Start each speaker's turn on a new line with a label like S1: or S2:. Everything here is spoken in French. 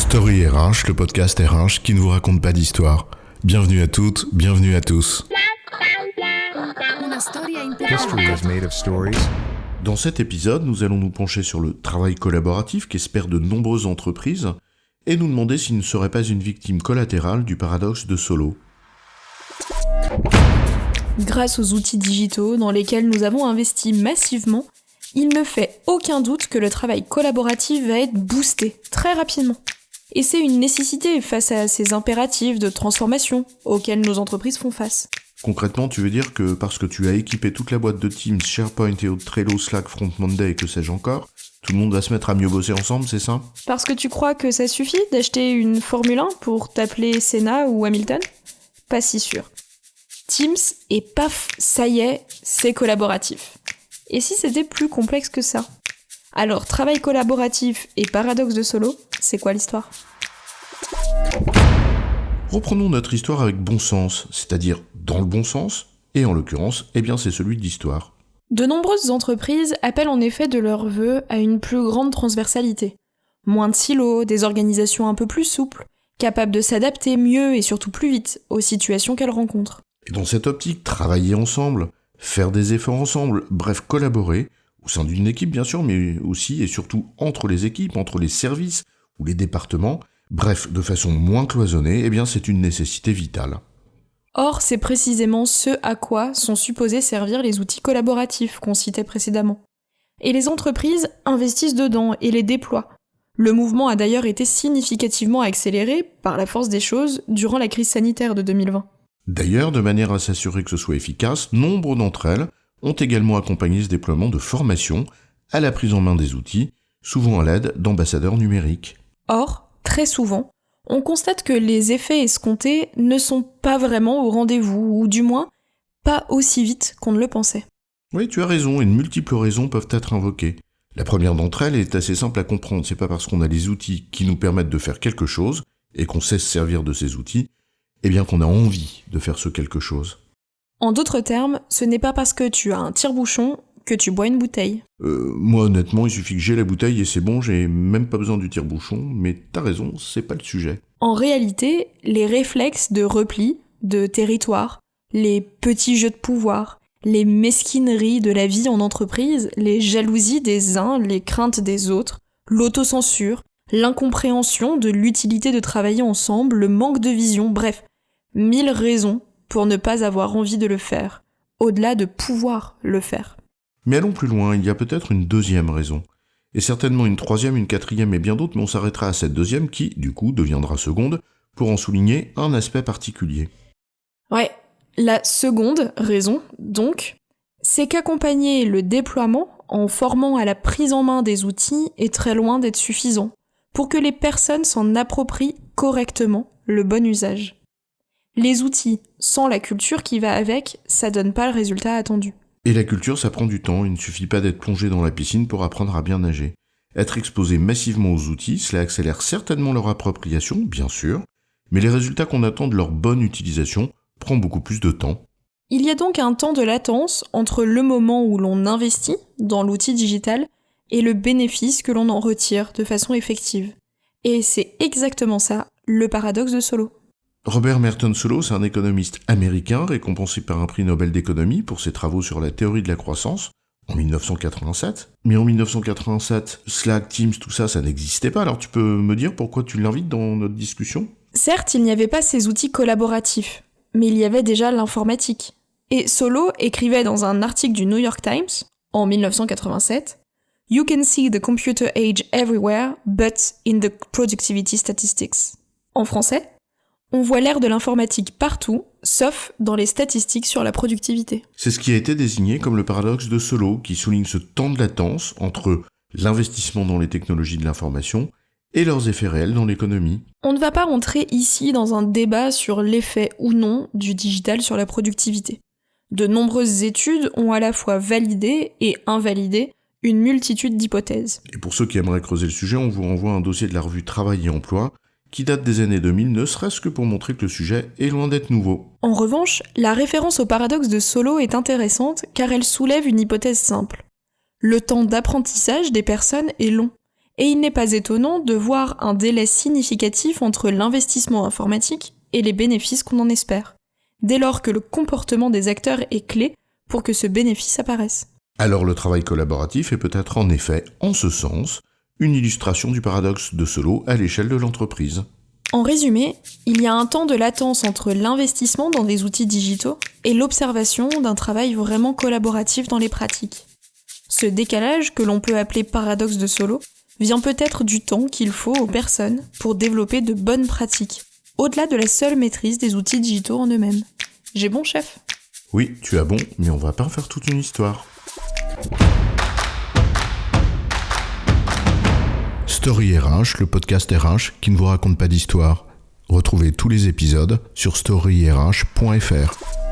S1: Story RH, le podcast RH qui ne vous raconte pas d'histoire. Bienvenue à toutes, bienvenue à tous.
S2: History is made of stories.
S1: Dans cet épisode, nous allons nous pencher sur le travail collaboratif qu'espèrent de nombreuses entreprises et nous demander s'il ne serait pas une victime collatérale du paradoxe de Solow.
S3: Grâce aux outils digitaux dans lesquels nous avons investi massivement, il ne fait aucun doute que le travail collaboratif va être boosté très rapidement. Et c'est une nécessité face à ces impératifs de transformation auxquels nos entreprises font face.
S1: Concrètement, tu veux dire que parce que tu as équipé toute la boîte de Teams, SharePoint et autres Trello, Slack, Front Monday et que sais-je encore, tout le monde va se mettre à mieux bosser ensemble, c'est ça ?
S3: Parce que tu crois que ça suffit d'acheter une Formule 1 pour t'appeler Senna ou Hamilton ? Pas si sûr. Teams et paf, ça y est, c'est collaboratif. Et si c'était plus complexe que ça ? Alors, travail collaboratif et paradoxe de Solow, c'est quoi l'histoire ?
S1: Reprenons notre histoire avec bon sens, c'est-à-dire dans le bon sens, et en l'occurrence, c'est celui de l'histoire.
S3: De nombreuses entreprises appellent en effet de leur vœu à une plus grande transversalité. Moins de silos, des organisations un peu plus souples, capables de s'adapter mieux et surtout plus vite aux situations qu'elles rencontrent.
S1: Et dans cette optique, travailler ensemble, faire des efforts ensemble, bref, collaborer, au sein d'une équipe bien sûr, mais aussi et surtout entre les équipes, entre les services ou les départements, bref, de façon moins cloisonnée, c'est une nécessité vitale.
S3: Or, c'est précisément ce à quoi sont supposés servir les outils collaboratifs qu'on citait précédemment. Et les entreprises investissent dedans et les déploient. Le mouvement a d'ailleurs été significativement accéléré par la force des choses durant la crise sanitaire de 2020.
S1: D'ailleurs, de manière à s'assurer que ce soit efficace, nombre d'entre elles ont également accompagné ce déploiement de formation à la prise en main des outils, souvent à l'aide d'ambassadeurs numériques.
S3: Or, très souvent, on constate que les effets escomptés ne sont pas vraiment au rendez-vous, ou du moins, pas aussi vite qu'on ne le pensait.
S1: Oui, tu as raison, et de multiples raisons peuvent être invoquées. La première d'entre elles est assez simple à comprendre, c'est pas parce qu'on a les outils qui nous permettent de faire quelque chose, et qu'on sait se servir de ces outils, qu'on a envie de faire ce quelque chose.
S3: En d'autres termes, ce n'est pas parce que tu as un tire-bouchon que tu bois une bouteille.
S1: Moi honnêtement, il suffit que j'ai la bouteille et c'est bon, j'ai même pas besoin du tire-bouchon, mais t'as raison, c'est pas le sujet.
S3: En réalité, les réflexes de repli, de territoire, les petits jeux de pouvoir, les mesquineries de la vie en entreprise, les jalousies des uns, les craintes des autres, l'autocensure, l'incompréhension de l'utilité de travailler ensemble, le manque de vision, bref, 1000 raisons pour ne pas avoir envie de le faire, au-delà de pouvoir le faire.
S1: Mais allons plus loin, il y a peut-être une deuxième raison. Et certainement une troisième, une quatrième et bien d'autres, mais on s'arrêtera à cette deuxième qui, du coup, deviendra seconde, pour en souligner un aspect particulier.
S3: Ouais, la seconde raison, donc, c'est qu'accompagner le déploiement en formant à la prise en main des outils est très loin d'être suffisant pour que les personnes s'en approprient correctement le bon usage. Les outils, sans la culture qui va avec, ça donne pas le résultat attendu.
S1: Et la culture, ça prend du temps, il ne suffit pas d'être plongé dans la piscine pour apprendre à bien nager. Être exposé massivement aux outils, cela accélère certainement leur appropriation, bien sûr, mais les résultats qu'on attend de leur bonne utilisation prend beaucoup plus de temps.
S3: Il y a donc un temps de latence entre le moment où l'on investit dans l'outil digital et le bénéfice que l'on en retire de façon effective. Et c'est exactement ça, le paradoxe de Solow.
S1: Robert Merton Solow, c'est un économiste américain récompensé par un prix Nobel d'économie pour ses travaux sur la théorie de la croissance en 1987. Mais en 1987, Slack, Teams, tout ça, ça n'existait pas. Alors tu peux me dire pourquoi tu l'invites dans notre discussion ?
S3: Certes, il n'y avait pas ces outils collaboratifs, mais il y avait déjà l'informatique. Et Solow écrivait dans un article du New York Times, en 1987, « You can see the computer age everywhere, but in the productivity statistics ». En français, on voit l'ère de l'informatique partout, sauf dans les statistiques sur la productivité.
S1: C'est ce qui a été désigné comme le paradoxe de Solow, qui souligne ce temps de latence entre l'investissement dans les technologies de l'information et leurs effets réels dans l'économie.
S3: On ne va pas rentrer ici dans un débat sur l'effet ou non du digital sur la productivité. De nombreuses études ont à la fois validé et invalidé une multitude d'hypothèses.
S1: Et pour ceux qui aimeraient creuser le sujet, on vous renvoie un dossier de la revue Travail et Emploi, qui date des années 2000, ne serait-ce que pour montrer que le sujet est loin d'être nouveau.
S3: En revanche, la référence au paradoxe de Solow est intéressante car elle soulève une hypothèse simple. Le temps d'apprentissage des personnes est long, Et il n'est pas étonnant de voir un délai significatif entre l'investissement informatique et les bénéfices qu'on en espère, dès lors que le comportement des acteurs est clé pour que ce bénéfice apparaisse.
S1: Alors le travail collaboratif est peut-être en effet, en ce sens, une illustration du paradoxe de Solow à l'échelle de l'entreprise.
S3: En résumé, il y a un temps de latence entre l'investissement dans des outils digitaux et l'observation d'un travail vraiment collaboratif dans les pratiques. Ce décalage, que l'on peut appeler paradoxe de Solow, vient peut-être du temps qu'il faut aux personnes pour développer de bonnes pratiques, au-delà de la seule maîtrise des outils digitaux en eux-mêmes. J'ai bon, chef ?
S1: Oui, tu as bon, mais on va pas en faire toute une histoire. Story RH, le podcast RH qui ne vous raconte pas d'histoire. Retrouvez tous les épisodes sur storyrh.fr.